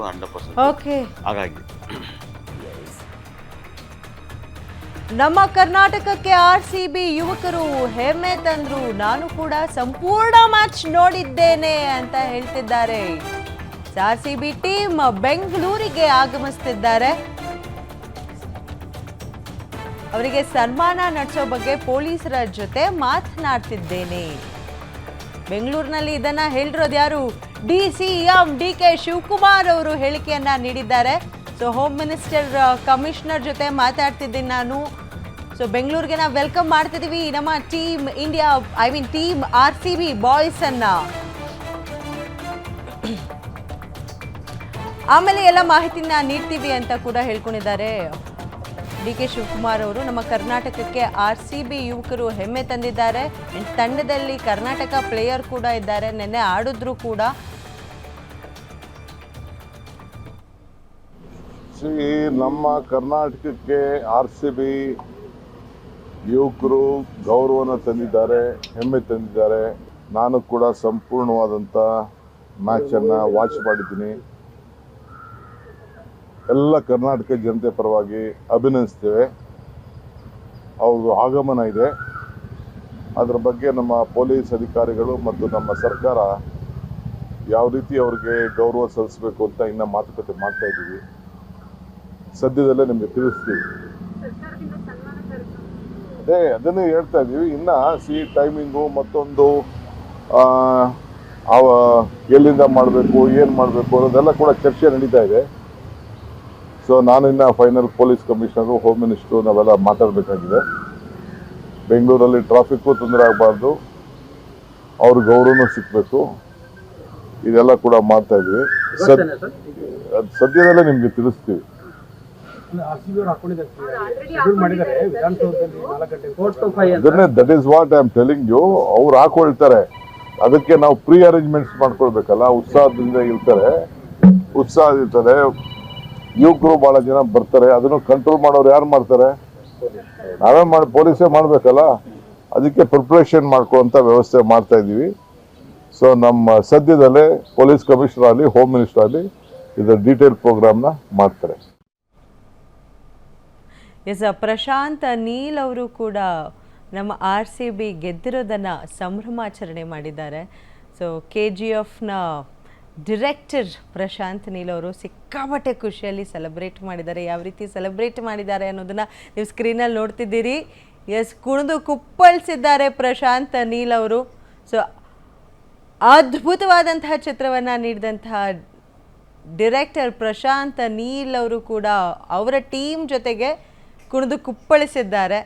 100%. Okay, ಹಾಗಾಗಿ ನಮ್ಮ ಕರ್ನಾಟಕಕ್ಕೆ RCB ಯುವಕರು ಹೆಮ್ಮೆ ತಂದ್ರು. ನಾನು ಕೂಡ ಸಂಪೂರ್ಣ ಮ್ಯಾಚ್ ನೋಡಿದ್ದೇನೆ ಅಂತ ಹೇಳ್ತಿದ್ದಾರೆ. RCB ಟೀಮ್ ಬೆಂಗಳೂರಿಗೆ ಆಗಮಿಸುತ್ತಿದ್ದಾರೆ. ಅವರಿಗೆ ಸನ್ಮಾನ ನಡೆಸೋ ಬಗ್ಗೆ ಪೊಲೀಸರ ಜೊತೆ ಮಾತನಾಡ್ತಿದ್ದೇನೆ. ಬೆಂಗಳೂರಿನಲ್ಲಿ ಇದನ್ನ ಹೇಳಿರೋದು ಯಾರು? DCM DK ಶಿವಕುಮಾರ್ ಅವರು ಹೇಳಿಕೆಯನ್ನ ನೀಡಿದ್ದಾರೆ. ಸೊ ಹೋಮ್ ಮಿನಿಸ್ಟರ್ ಕಮಿಷನರ್ ಜೊತೆ ಮಾತಾಡ್ತಿದ್ದೀನಿ ನಾನು. ಸೊ ಬೆಂಗಳೂರಿಗೆ ನಾವು ವೆಲ್ಕಮ್ ಮಾಡ್ತಿದ್ದೀವಿ ನಮ್ಮ team India team RCB boys ಅನ್ನ. ಆಮೇಲೆ ಎಲ್ಲ ಮಾಹಿತಿನ ನೀಡ್ತೀವಿ ಅಂತ ಕೂಡ ಹೇಳ್ಕೊಂಡಿದ್ದಾರೆ DK ಶಿವಕುಮಾರ್ ಅವರು. ನಮ್ಮ ಕರ್ನಾಟಕಕ್ಕೆ RCB ಯುವಕರು ಹೆಮ್ಮೆ ತಂದಿದ್ದಾರೆ. ತಂಡದಲ್ಲಿ ಕರ್ನಾಟಕ ಪ್ಲೇಯರ್ ಕೂಡ ಇದ್ದಾರೆ, ನೆನ್ನೆ ಆಡಿದ್ರು ಕೂಡ. ನಮ್ಮ ಕರ್ನಾಟಕಕ್ಕೆ RCB ಯುವಕರು ಗೌರವನ ತಂದಿದ್ದಾರೆ, ಹೆಮ್ಮೆ ತಂದಿದ್ದಾರೆ. ನಾನು ಕೂಡ ಸಂಪೂರ್ಣವಾದಂಥ ಮ್ಯಾಚನ್ನು ವಾಚ್ ಮಾಡಿದ್ದೀನಿ. ಎಲ್ಲ ಕರ್ನಾಟಕ ಜನತೆ ಪರವಾಗಿ ಅಭಿನಂದಿಸ್ತೇವೆ. ಅವ್ರದ್ದು ಆಗಮನ ಇದೆ, ಅದರ ಬಗ್ಗೆ ನಮ್ಮ ಪೊಲೀಸ್ ಅಧಿಕಾರಿಗಳು ಮತ್ತು ನಮ್ಮ ಸರ್ಕಾರ ಯಾವ ರೀತಿ ಅವ್ರಿಗೆ ಗೌರವ ಸಲ್ಲಿಸಬೇಕು ಅಂತ ಇನ್ನೂ ಮಾತುಕತೆ ಮಾಡ್ತಾ ಇದ್ದೀವಿ. ಸದ್ಯದಲ್ಲೇ ನಿಮಗೆ ತಿಳಿಸ್ತೀವಿ. ಅದನ್ನೇ ಹೇಳ್ತಾ ಇದ್ದೀವಿ. ಇನ್ನು ಟೈಮಿಂಗು ಮತ್ತೊಂದು ಎಲ್ಲಿಂದ ಮಾಡಬೇಕು, ಏನು ಮಾಡಬೇಕು ಅನ್ನೋದೆಲ್ಲ ಕೂಡ ಚರ್ಚೆ ನಡೀತಾ ಇದೆ. ಸೊ ನಾನು ಇನ್ನು final police commissioner, home minister ನಾವೆಲ್ಲ ಮಾತಾಡಬೇಕಾಗಿದೆ. ಬೆಂಗಳೂರಲ್ಲಿ ಟ್ರಾಫಿಕ್ಕು ತೊಂದರೆ ಆಗಬಾರ್ದು, ಅವ್ರ ಗೌರವನೂ ಸಿಕ್ಕಬೇಕು, ಇದೆಲ್ಲ ಕೂಡ ಮಾಡ್ತಾ ಇದ್ವಿ. ಸದ್ಯದಲ್ಲೇ ನಿಮಗೆ ತಿಳಿಸ್ತೀವಿ. That is what I am telling you. ಅವ್ರು ಹಾಕೊಳ್ತಾರೆ, ಅದಕ್ಕೆ ನಾವು ಪ್ರೀ ಅರೇಂಜ್ಮೆಂಟ್ಸ್ ಮಾಡ್ಕೊಳ್ಬೇಕಲ್ಲ. ಉತ್ಸಾಹದಿಂದ ಇರ್ತಾರೆ. ಯುವಕರು ಬಹಳ ಜನ ಬರ್ತಾರೆ, ಅದನ್ನು ಕಂಟ್ರೋಲ್ ಮಾಡೋರು ಯಾರು ಮಾಡ್ತಾರೆ? ನಾವೇ ಪೊಲೀಸೇ ಮಾಡಬೇಕಲ್ಲ. ಅದಕ್ಕೆ ಪ್ರಿಪ್ರೇಷನ್ ಮಾಡ್ಕೊಳ್ಳುವಂಥ ವ್ಯವಸ್ಥೆ ಮಾಡ್ತಾ ಇದ್ದೀವಿ. ಸೊ ನಮ್ಮ ಸದ್ಯದಲ್ಲೇ ಪೊಲೀಸ್ ಕಮಿಷನರ್ ಆಗಲಿ, ಹೋಮ್ ಮಿನಿಸ್ಟರ್ ಆಗಲಿ ಇದರ ಡೀಟೇಲ್ ಪ್ರೋಗ್ರಾಮ್ನ ಮಾಡ್ತಾರೆ. ಪ್ರಶಾಂತ್ ನೀಲ್ ಅವರು ಕೂಡ ನಮ್ಮ RCB ಗೆದ್ದಿರೋದನ್ನು ಸಂಭ್ರಮಾಚರಣೆ ಮಾಡಿದ್ದಾರೆ. ಸೊ KGFನ ಡಿರೆಕ್ಟರ್ ಪ್ರಶಾಂತ್ ನೀಲ್ ಅವರು ಸಿಕ್ಕಾಪಟ್ಟೆ ಖುಷಿಯಲ್ಲಿ ಸೆಲೆಬ್ರೇಟ್ ಮಾಡಿದ್ದಾರೆ. ಯಾವ ರೀತಿ ಸೆಲೆಬ್ರೇಟ್ ಮಾಡಿದ್ದಾರೆ ಅನ್ನೋದನ್ನು ನೀವು ಸ್ಕ್ರೀನಲ್ಲಿ ನೋಡ್ತಿದ್ದೀರಿ. ಕುಣಿದು ಕುಪ್ಪಳಿಸಿದ್ದಾರೆ ಪ್ರಶಾಂತ್ ನೀಲ್ ಅವರು. ಸೊ ಅದ್ಭುತವಾದಂತಹ ಚಿತ್ರವನ್ನು ನೀಡಿದಂತಹ ಡಿರೆಕ್ಟರ್ ಪ್ರಶಾಂತ್ ನೀಲ್ ಅವರು ಕೂಡ ಅವರ ಟೀಮ್ ಜೊತೆಗೆ ಕುಣಿದು ಕುಪ್ಪಳಿಸಿದ್ದಾರೆ.